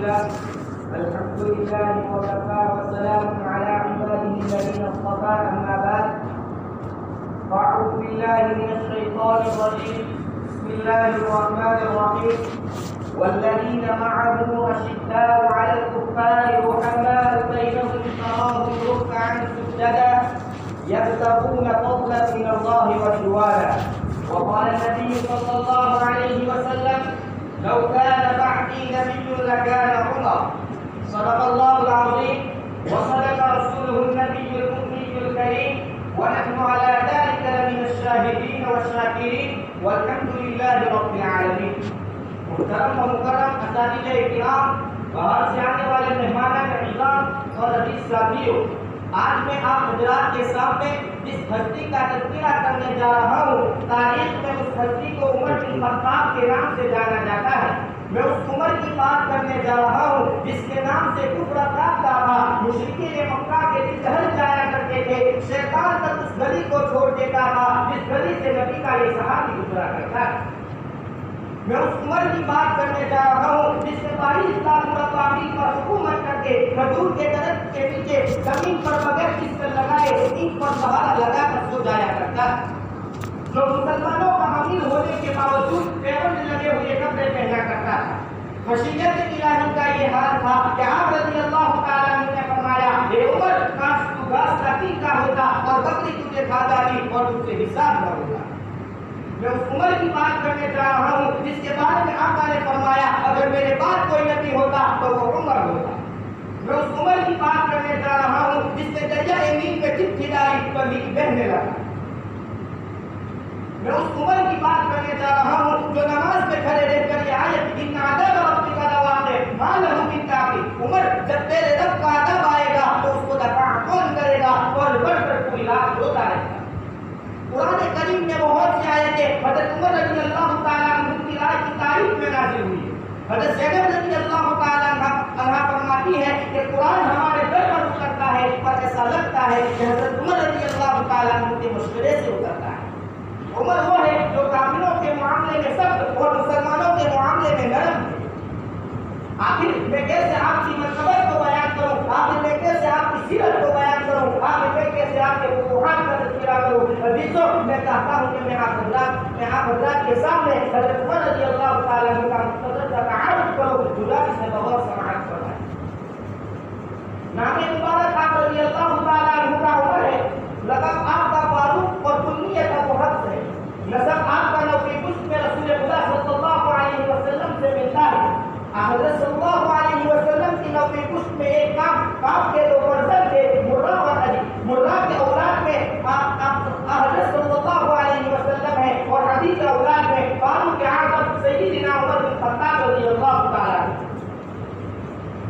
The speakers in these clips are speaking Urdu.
لله الحمد لله وكفى وسلام على عباده الذين اصطفى أما بعد فأعوذ بالله من الشيطان الرجيم بسم الله الرحمن الرحيم والذين معه أشداء على الكفار رحماء بينهم تراهم ركعا سجدا يبتغون فضلا من الله ورضوانا وقال النبي صلى الله عليه وسلم لو كان بعدي نبي لكان عمر صدق الله العظيم وصدق رسوله النبي المؤمن الكريم ونحن على ذلك لمن الشاهدين والشاكرين والحمد لله رب العالمين. محترم و مکرم اساتذہ کرام، باہر سے آنے والے مہمانان اعزام اور عزیز ساتھیوں، آج میں آپ حضرات کے سامنے جس ہستی کا تذکرہ کرنے جا رہا ہوں، تاریخ میں اس ہستی کو عمر بن خطاب کے نام سے جانا جاتا ہے. میں اس عمر کی بات کرنے جا رہا ہوں جس کے نام سے کفر کاٹتا تھا، مشرکین مکہ کے دل دہل جایا کرتے تھے، شیطان تک اس گلی کو چھوڑ دیتا تھا جس گلی سے نبی کا یہ صحابی گزرا کرتا ہے. میں اس عمر کی بات کرنے جا رہا ہوں جس نے 22 لاکھ مربع میل پر حکومت کر کے کھجور کے درخت کے نیچے زمین پر بغیر بستر لگائے اینٹ پر سہارا لگا کر سو جایا کرتا ہے، جو مسلمانوں کا حامی ہونے کے باوجود پیروں میں لگے ہوئے کپڑے پہنا کرتا تھا. خشیت الہی کا یہ حال تھا کہ آپ رضی اللہ تعالیٰ عنہ نے فرمایا اے عمر کاش تو گھاس کا تیکا ہوتا اور بکری تجھے کھا جاتی اور تجھ سے حساب نہ ہوتا. میں اس عمر کی بات کرنے جا رہا ہوں جس کے بارے میں آقا نے فرمایا اگر میرے بعد کوئی نبی ہوتا تو وہ عمر ہوتا. میں اس عمر کی بات کرنے جا رہا ہوں جس نے دریا نیل پہ چٹھی ڈالی تو نیل بہنے لگا. میں اس عمر کی بات کرنے جا رہا ہوں جو نماز میں کھڑے رہ کر یہ آیت ان عذاب ربک لواقع ما له من کافی. عمر جب تیرے رب کا عذاب آئے گا تو اس کو دفع کون کرے گا؟ اور بڑھ کر کوئی رات روتا رہے گا. قرآن کریم میں بہت سی آیتیں حضرت عمر رضی اللہ تعالیٰ عنہ کی رائے کی تعریف میں نازل ہوئی ہے. حضرت زینب رضی اللہ تعالیٰ عنہ فرماتی ہے کہ قرآن ہمارے گھر پر اترتا ہے پر ایسا لگتا ہے کہ حضرت عمر رضی اللہ تعالیٰ عنہ کے مشورے سے اترتا ہے. عمر وہ ہے جو کافروں کے معاملے میں سخت اور مسلمانوں کے معاملے میں نرم ہے. آخر میں کیسے آپ کی منقبت کو بیان کروں، آخر میں کیسے آپ کی سیرت کو بیان کروں، آخر میں کیسے آپ کے فتوحات کا تذکرہ کروں. عزیزوں، میں چاہتا ہوں کہ میں آپ حضرات کے سامنے حضرت عمر رضی اللہ تعالیٰ عنہ کا مختصر سا تعارف کروں جو اس میں بہت سماعت فرمائے. نام مبارک آپ رضی اللہ تعالیٰ عنہ کا عمر ہے، لقب آپ کا فاروق اور کنیت ابو حفص ہے. نسب آپ کا نو کی پشت میں رسول خدا صلی اللہ علیہ وسلم سے ملتا ہے. حضرت صلی اللہ علیہ وسلم کی نو کی پشت میں ایک کام کے دو برزن تھے، مرہ اور علی. مرہ کے اولاد میں حضرت صلی اللہ علیہ وسلم ہے اور علی کے اولاد میں فاروق اعظم سیدنا عمر بن خطاب رضی اللہ تعالیٰ عنہ.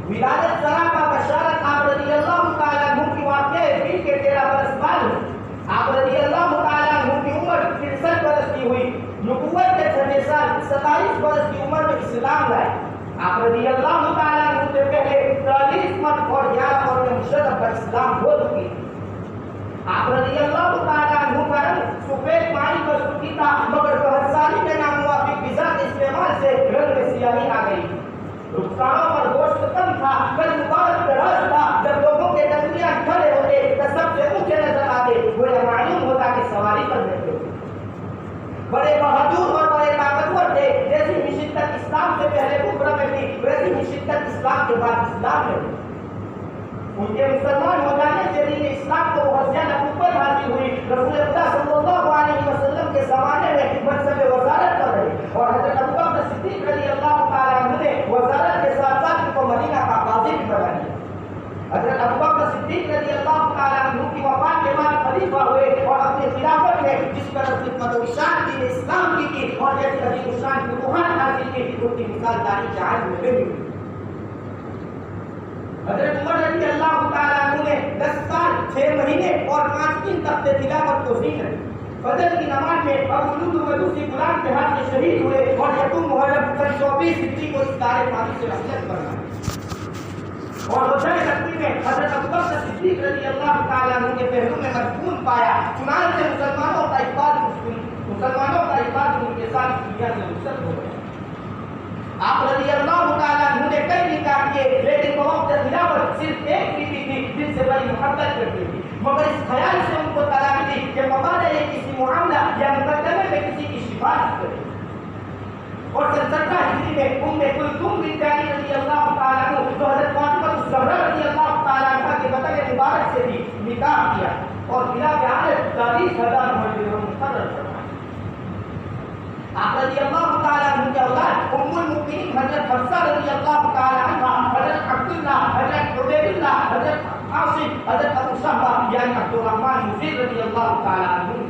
ولادت سرا کا بشارت آپ رضی اللہ تعالیٰ عنہ کی واقع ہے کے 13 برس بعد. آپ رضی اللہ تعالیٰ عنہ کی عمر 63 برس کی ہوئی. نبوت کے 6 سال 27 برس کی عمر میں اسلام لائے. آپ رضی اللہ تعالیٰ عنہ سے پہلے 40 مرد اور 11 عورتیں مشرف پر اسلام ہو چکی. آپ رضی اللہ تعالیٰ عنہ کا رنگ سفید پانی پر سکی تھا مگر بہت ساری کے ناموافق غذا کے استعمال سے رنگ میں سیاہی آ گئی. رخساروں پر گوشت کم تھا، قد مبارک پہ رس تھا. جب لوگوں کے درمیان کھڑے ہوتے تو سب سے اونچے نظر آتے، گویا معلوم ہوتا کہ سواری پر بیٹھے ہوتے. بڑے بہادر اور بڑے طاقتور تھے. جیسی شدت اسلام سے پہلے کفر میں تھی ویسی شدت اسلام کے بعد اسلام میں تھی. ان کے مسلمان ہو جانے سے دین اسلام کو بہت زیادہ قوت حاصل ہوئی. رسول خدا صلی اللہ علیہ وسلم کے زمانے میں منصب وزارت پر رہے اور حضرت ابوبکر صدیق رضی اللہ تعالیٰ عنہ نے وزارت کے ساتھ ساتھ ان کو مدینہ کا قاضی بھی بنا دیا. حضرت ابوبکر صدیق رضی اللہ تعالیٰ عنہ کی وفات کے بعد خلیفہ ہوئے اور اپنی خلافت میں جس طرح خدمت و اشاعت دین اسلام کی تھی اور جیسی عظیم الشان فتوحات حاصل کی ان کی مثال تاریخ جہان میں بھی ہوئی. حضرت عمر رضی اللہ تعالیٰ عنہ نے 10 سال 6 مہینے اور 5 دن تک تلاوت کو سیکھا. فجر کی نماز میں ابو لولو مجوسی غلام کے ہاتھ سے شہید ہوئے اور یکم محرم سن 24 ہجری کو اس دار پانی سے رحلت فرمائے. اور روزہ تقوی میں حضرت ابوبکر صدیق رضی اللہ تعالیٰ عنہ کے پہلو میں مدفون پایا. چنانچہ مسلمانوں کا اقبال ان کے ساتھ دنیا سے رخصت ہو گئے. آپ رضی اللہ تعالیٰ عنہ نے کئی نکاح کرتے تھے، مگر اس خیال سے ان کو طلاق دی کہ مبادہ یہ کسی معاملہ یا مقدمے میں کسی کی سفارش کرے۔ اور 17 ہجری میں ام کلثوم بنت علی رضی اللہ تعالیٰ عنہ جو حضرت فاطمہ الزہرا رضی اللہ تعالیٰ عنہ کے بدن مبارک سے بھی نکاح کیا اور بلا بیعت 40,000 مہر مقرر کروایا۔ آپ رضی اللہ تعالیٰ عنہ کے اولاد ام المؤمنین حضرت حفصہ رضی اللہ تعالیٰ عنہ، حضرت عبداللہ، حضرت عبید اللہ، حضرت عاصم، حضرت ابو صحبہ یعنی عبدالرحمن مفید رضی اللہ تعالیٰ عنہ،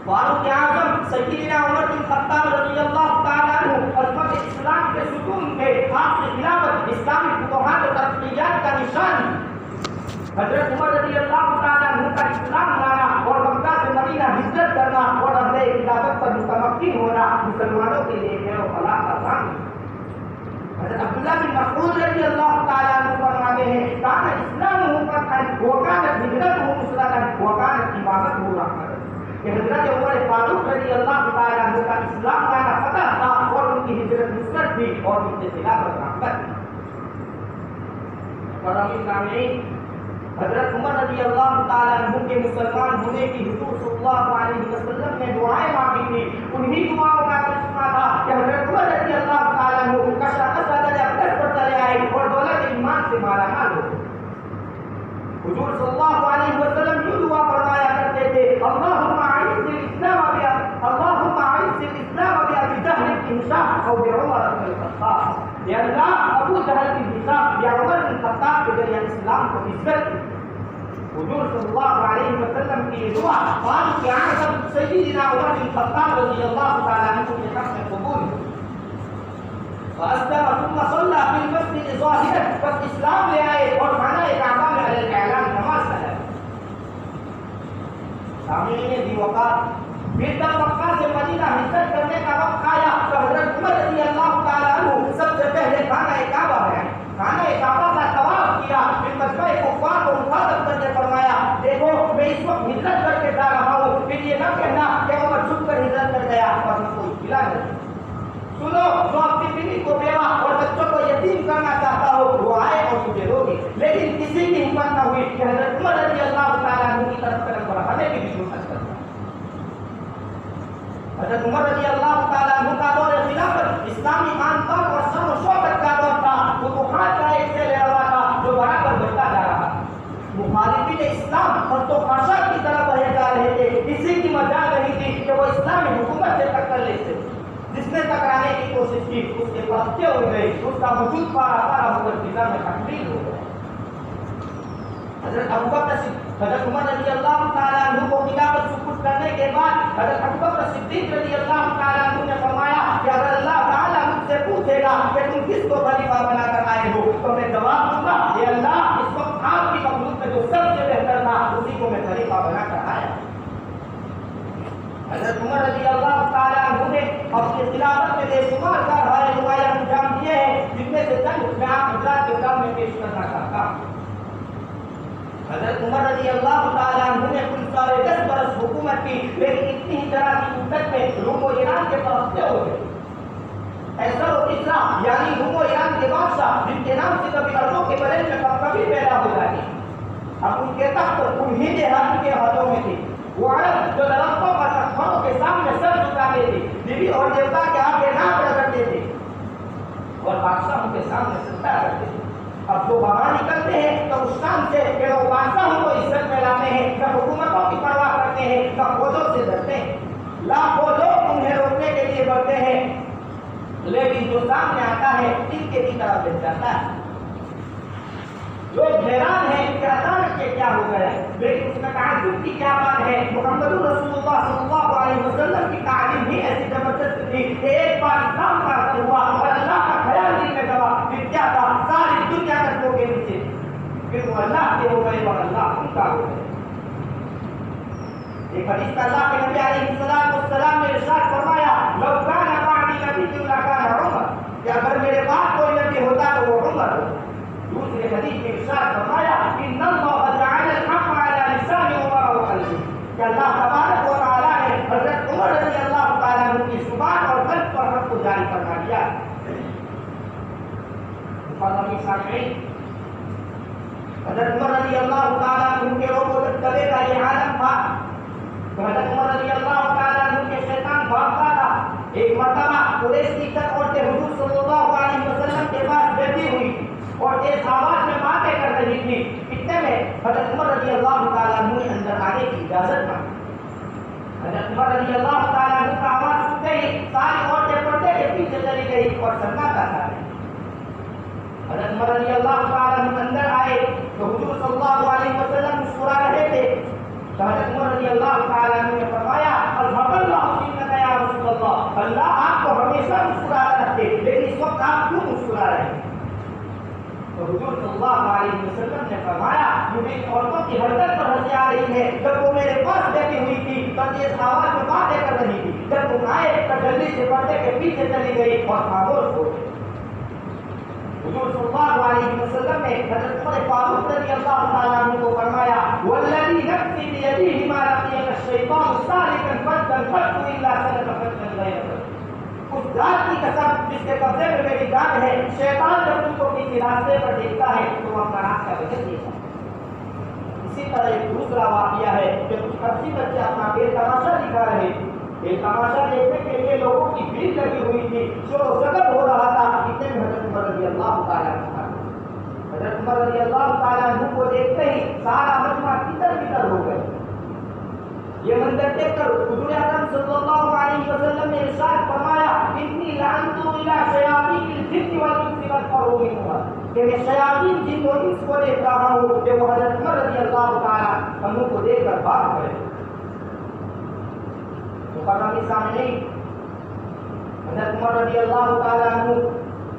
فاروق اعظم سیدنا عمر بن خطاب رضی اللہ تعالیٰ عنہ عظمت اسلام کے ستون تھے، آپ کی خلافت اسلامی فتوحات و ترقیات کا نشان، حضرت عمر رضی اللہ تعالیٰ عنہ کا اسلام لانا اور مکہ سے مدینہ ہجرت کرنا اور عہدِ خلافت پر متمکن ہونا مسلمانوں کے لیے خیر و فلاح کا کام ہے۔ حضرت عبداللہ بن مسعود رضی اللہ تعالیٰ عنہ فرماتے ہیں کان اسلام فتحا وکانت ہجرتہ نصرۃ وکانت امامتہ رحمۃ، کہ حضرت عمر فاروق رضی اللہ تعالیٰ عنہ کا اسلام لانا فتح تھا اور ان کی ہجرت نصرت تھی اور ان کے خلافت رحمت تھی۔ کرام سامعین، حضرت عمر رضی اللہ تعالیٰ عنہ کے مسلمان ہونے کی حضور صلی اللہ علیہ وسلم نے دعائیں مانگی تھی، انہی دعاؤں کا ترجمہ تھا کہ حضرت عمر رضی اللہ تعالیٰ عنہ کا شخص درجہ اقدس پر چلے آئے اور دولت ایمان سے مالا مال ہو۔ حضور صلی اللہ علیہ وسلم یوں دعا فرمایا کرتے تھے اللہم اعز الاسلام بأبی جہل بن ہشام او بعمر بن الخطاب، یا اللہ ابو جہل بن ہشام یا عمر بن الخطاب کے ذریعے اسلام کو عزت دی۔ حضور صلی اللہ علیہ وسلم کی دعا فاروق اعظم سیدنا عمر بن الخطاب رضی اللہ تعالیٰ عنہ کے حق میں قبول ہوئی۔ فأسلم ثم صلى في المسجد ظاهرا، بس اسلام لے آئے اور خانہ کعبہ میں علی الاعلان نماز پڑھا۔ سامعین ذی وقار، پھر جب مکہ سے مدینہ ہجرت کرنے کا وقت آیا تو حضرت عمر رضی اللہ تعالیٰ عنہ سب سے پہلے خانہ کعبہ میں آئے، خانہ کعبہ کا طواف کیا، پھر مجمع کفار کو مخاطب کرتے فرمایا دیکھو میں اس وقت ہجرت کر کے جا رہا ہوں، پھر یہ نہ کہنا کہ عمر چھپ کر ہجرت کر گیا اور میں کوئی کھلا نہیں۔ سنو، جو اپنی بیوی کو بیوہ اور بچوں کو یتیم کرنا چاہتا ہو وہ آئے اور تجھے روکے، لیکن کسی کی ہمت نہ ہوئی کہ حضرت عمر رضی اللہ تعالیٰ عنہ کی طرف قدم بڑھانے کی بھی کوشش کرتا۔ حضرت عمر رضی اللہ تعالیٰ عنہ کا دور خلافت اسلامی آن بان اور شان و شوکت کا دور تھا، فتوحات کا ایک سیل روا تھا جو برابر بڑھتا جا رہا تھا۔ مخالفین اسلام خست و خاشاک کی طرف بہے جا رہے تھے، کسی کی مجال نہیں تھی کہ وہ اسلامی حکومت سے ٹکر لے سکے، جس نے ٹکرانے کی کوشش کی اس کے پتے اڑ گئے، اس کا وجود پارا پارا ہو کر فضا میں تحلیل ہو گیا۔ حضرت ابوبکر حضرت عمر رضی اللہ تعالیٰ عنہ کو خلافت سپرد کرنے کے بعد حضرت ابوبکر صدیق رضی اللہ تعالیٰ عنہ نے فرمایا کہ اگر اللہ تعالیٰ مجھ سے پوچھے گا کہ تم کس کو خلیفہ بنا کر آئے ہو تو میں جواب دوں گا کہ اللہ اس وقت آپ کی مخلوق میں جو سب سے بہتر تھا اسی کو میں خلیفہ بنا کر آیا۔ حضرت عمر رضی اللہ تعالیٰ عنہ نے اپنی خلافت میں بے شمار کارروائی نمایاں انجام دیے ہیں، جن میں سے چند میں آپ حضرات کے سامنے پیش کرنا چاہتا ہوں۔ حضرت عمر رضی اللہ تعالیٰ عنہ نے کل 10 برس حکومت کی، لیکن اتنی ہی طرح کی مدت میں روم و ایران کے پرستے ہو گئے۔ ایسر و کسریٰ یعنی روم و ایران کے بادشاہ جن کے نام سے کبھی عربوں کے بلند میں کبھی پیدا ہو جاتی، اب ان کے تخت انہی دیہات کے ہاتھوں میں تھی۔ وہ عرب جو درختوں پر پتھروں کے سامنے سر جھکاتے تھے، دیوی اور دیوتا کے آگے ناک رگڑتے تھے اور بادشاہوں کے سامنے سجدہ کرتے تھے۔ اب جو باہر نکلتے ہیں تو اس کام سے کہ وہ بادشاہوں کو عزت میں لاتے ہیں، نہ حکومتوں کی پرواہ کرتے ہیں، نہ فوجوں سے ڈرتے ہیں۔ لاکھوں لوگ انہیں روکنے کے لیے بڑھتے ہیں، لیکن جو سامنے آتا ہے تیر کے بھی طرح بچ جاتا ہے۔ لوگ حیران ہیں کہ اچانک یہ کیا ہو گیا ہے، لیکن اس میں تعجب کی کیا بات ہے؟ محمد رسول اللہ صلی اللہ علیہ وسلم کی تعلیم ہی ایسی زبردست تھی کہ ایک بار اسلام کا اثر ہوا اور اللہ کا خیال دل میں دبا، پھر کیا تھا ساری دنیا تک کے نیچے، پھر وہ اللہ کے ہو گئے اور اللہ ان کا ہو گئے۔ ایک حدیث کا اللہ کے نبی علیہ السلام نے ارشاد فرمایا لو کان بعدی نبی لکان عمر، کہ اگر میرے بعد کوئی نبی ہوتا تو وہ عمر ہوتا۔ دوسرے حدیث میں ارشاد فرمایا ان اللہ جعل الحق علی لسان عمر وقلبه، کہ اللہ تبارک و تعالی نے حضرت عمر رضی اللہ تعالیٰ عنہ کی زبان اور قلب پر حق کو جاری فرما دیا۔ محترم سامعین، حضرت عمر رضی اللہ تعالیٰ عنہ کے روح و دبدبے کا یہ عالم تھا تو حضرت عمر رضی اللہ تعالیٰ عنہ کے شیطان بھاگتا تھا. ایک مرتبہ قریش کی سب عورتیں حضور صلی اللہ علیہ وسلم کے پاس بیٹھی ہوئی اور تیز آواز میں باتیں کر رہی تھی. اتنے میں حضرت عمر رضی اللہ تعالیٰ عنہ نے اندر آنے کی اجازت مانگی. حضرت عمر رضی اللہ تعالیٰ عنہ کا آواز سنتے ہی ساری عورتیں پردے کے پیچھے چلی گئی اور سناٹا چھا گیا. حضرت عمر رضی اللہ تعالیٰ عنہ اندر آئے تو حضور صلی اللہ علیہ وسلم مسکرا رہے تھے. تو حضرت عمر رضی اللہ تعالیٰ عنہ نے فرمایا الحمد للہ یا رسول اللہ, اللہ آپ کو ہمیشہ مسکراتا رکھتے لیکن اس وقت آپ کیوں مسکرا رہے ہیں؟ تو حضور صلی اللہ علیہ وسلم نے فرمایا مجھے عورتوں کی حرکت پر ہنسی آ رہی ہے. جب وہ میرے پاس بیٹھی ہوئی تھی تو تیز آواز میں باتیں کر رہی تھی. جب تم آئے تو جلدی سے پردے کے پیچھے چلی گئی اور خاموش ہو گئی. حضور صلی اللہ علیہ وسلم نے حضرت عمر فاروق رضی اللہ تعالیٰ عنہ کو فرمایا والذی نفسی بیدیہ ما لقیک الشیطان سالکا فجا قط الا سلک فجا غیرہ. اس ذات کی قسم جس کے قبضے میں میری جان ہے, شیطان جب تم کو کسی راستے پر دیکھتا ہے تو وہ اپنا راستہ بدل دیتا ہے. اسی طرح ایک دوسرا واقعہ ہے کہ کچھ عرصی بچے اپنا بے تماشا دکھا رہے تھے. یہ تماشا دیکھنے کے لیے لوگوں کی بھیڑ لگی ہوئی تھی, شور و شگر ہو رہا تھا. اتنے میں حضرت عمر رضی اللہ تعالیٰ عنہ حضرت عمر رضی اللہ تعالیٰ عنہ کو دیکھتے ہی سارا مجمع کدھر کدھر ہو گئے. یہ منظر دیکھ کر حضور اکرم صلی اللہ علیہ وسلم نے ارشاد فرمایا انی لعنت الی شیاطین الجن والانس والقرون, کہ میں شیاطین جن و انس کو دیکھ رہا ہوں کہ وہ حضرت عمر رضی اللہ تعالیٰ عنہ کو دیکھ کر بھاگ گئے. مقررہ سامعین, حضرت عمر رضی اللہ تعالیٰ عنہ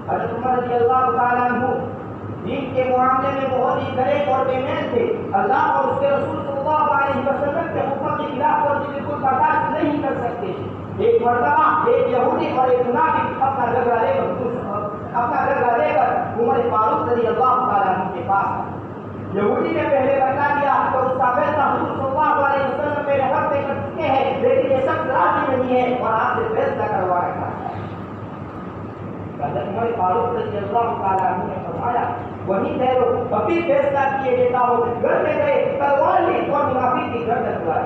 حضرت عمر رضی اللہ تعالیٰ عنہ دین کے معاملے میں بہت ہی غریب اور بے میل تھے. اللہ اور اس کے رسول صلی اللہ علیہ وسلم کے حکم کے خلاف ورزی بالکل برداشت نہیں کر سکتے. ایک مرتبہ ایک یہودی اور ایک منافق اپنا جھگڑا لے کر عمر فاروق رضی اللہ تعالیٰ عنہ کے پاس. یہودی نے پہلے بتا دیا تو اس کا فیصلہ حضور صلی اللہ علیہ وسلم میرے حق میں کر چکے ہیں, لیکن یہ شخص راضی نہیں ہے اور آپ سے فیصلہ کروا رہا ہے. حضرت عمر فاروق رضی اللہ تعالیٰ عنہ نے فرمایا وہیں ٹھہرو, ابھی فیصلہ کیے دیتا ہو. گھر میں گئے, تلوار لی اور منافق کی گھر تلوار.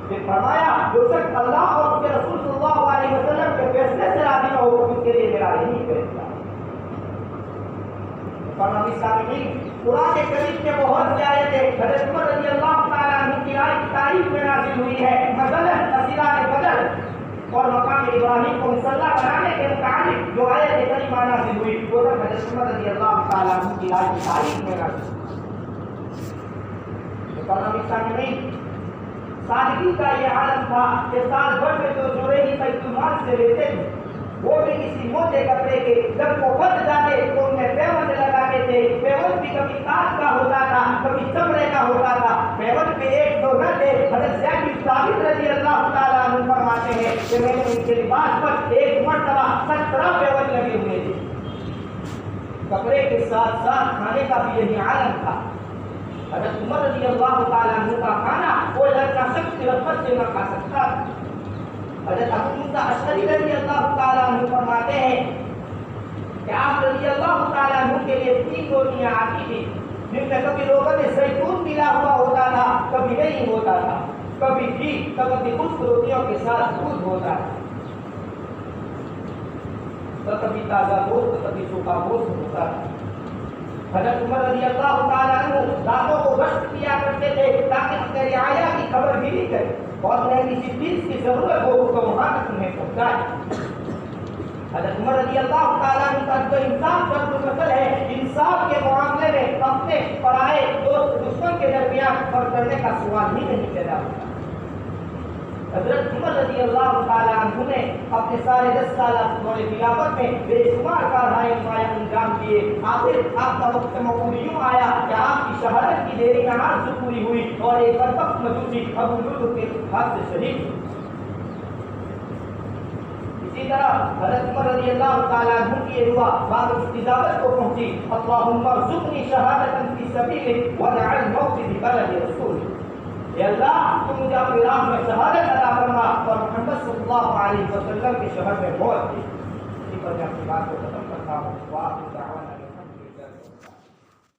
پھر فرمایا جو شخص اللہ اور اس کے رسول صلی اللہ علیہ وسلم کے فیصلے سے راضی نہ ہو اس کے لیے میرا یہی فیصلہ. قرآن کریم کے بہت سے آیتیں حضرت عمر رضی اللہ تعالیٰ عنہ کی رائے کی تعریف میں نازل ہوئی ہے. مثلاً اسیران بدر اور مقام ابراہیم کو مسلح بنانے کے متعلق جو آیت کریمہ نازل ہوئی وہ سب حضرت عمر رضی اللہ تعالیٰ عنہ کی رائے کی تعریف میں نازل ہوئی. سادگی کا یہ عالم تھا کہ سال بھر میں جو جوڑے ہی بیت المال سے لیتے تھے وہ بھی کسی موٹے کپڑے کے, جب وہ پھٹ جاتے تو ان میں پیوند لگاتے تھے. پیوند بھی کبھی کاٹ کا ہوتا تھا, کبھی چمڑے کا ہوتا تھا. پیوند پہ ایک دو نہ تھے. حضرت زید بن ثابت رضی اللہ تعالیٰ عنہ فرماتے ہیں کہ میں نے ان کے لباس پر ایک مرتبہ 17 پیوند لگے ہوئے تھے. کپڑے کے ساتھ ساتھ کھانے کا بھی یہی عالم تھا. حضرت عمر رضی اللہ تعالیٰ عنہ کا کھانا کوئی لڑکا شخص رغبت سے نہ کھا سکتا تھا. حضرت ابو موسیٰ اشعری رضی اللہ تعالیٰ عنہ فرماتے ہیں کہ آپ رضی اللہ تعالیٰ عنہ کے لیے 3 روٹیاں آتی تھی جن میں کبھی روغن زیتون ملا ہوا ہوتا تھا, کبھی نہیں ہوتا تھا, کبھی گھی, کبھی خشک روٹیوں کے ساتھ دودھ ہوتا تھا, کبھی تازہ گوشت, کبھی سوکھا گوشت ہوتا تھا. حضرت عمر رضی اللہ تعالیٰ عنہ راتوں کو گشت کیا کرتے تھے تاکہ اپنے رعایا کی خبر ملی کرے اور انہیں کسی چیز کی ضرورت ہو تو وہاں تک انہیں پہنچائے. حضرت عمر رضی اللہ تعالیٰ عنہ کا جو انصاف ضرب المثل ہے, انصاف کے معاملے میں اپنے پرائے دوست دشمن کے درمیان فرق کرنے کا سوال ہی نہیں پیدا ہوتا. حضرت عمر رضی اللہ تعالیٰ عنہ نے اپنے سارے 10 سالہ دور خلافت میں بے شمار کارروائی انجام دیے. آخر آپ کا وقت موقوف یوں آیا کہ آپ کی شہادت کی دیری کا عرض پوری ہوئی اور ایک بدبخت مجوسی ابو لؤلؤ کے ہاتھ سے شہید ہوئی. اسی طرح حضرت عمر رضی اللہ تعالیٰ عنہ کی دعا بعد استجابت کو پہنچی, اللہم ارزقنی شہادتا فی سبیلک واجعل موتی ببلد رسولک. اے اللہ تو مجھے اپنی راہ میں شہادت عطا فرما اور محمد صلی اللہ علیہ وسلم کے شہر میں موت دی. اسی پر میں اپنی بات کو ختم کرتا ہوں.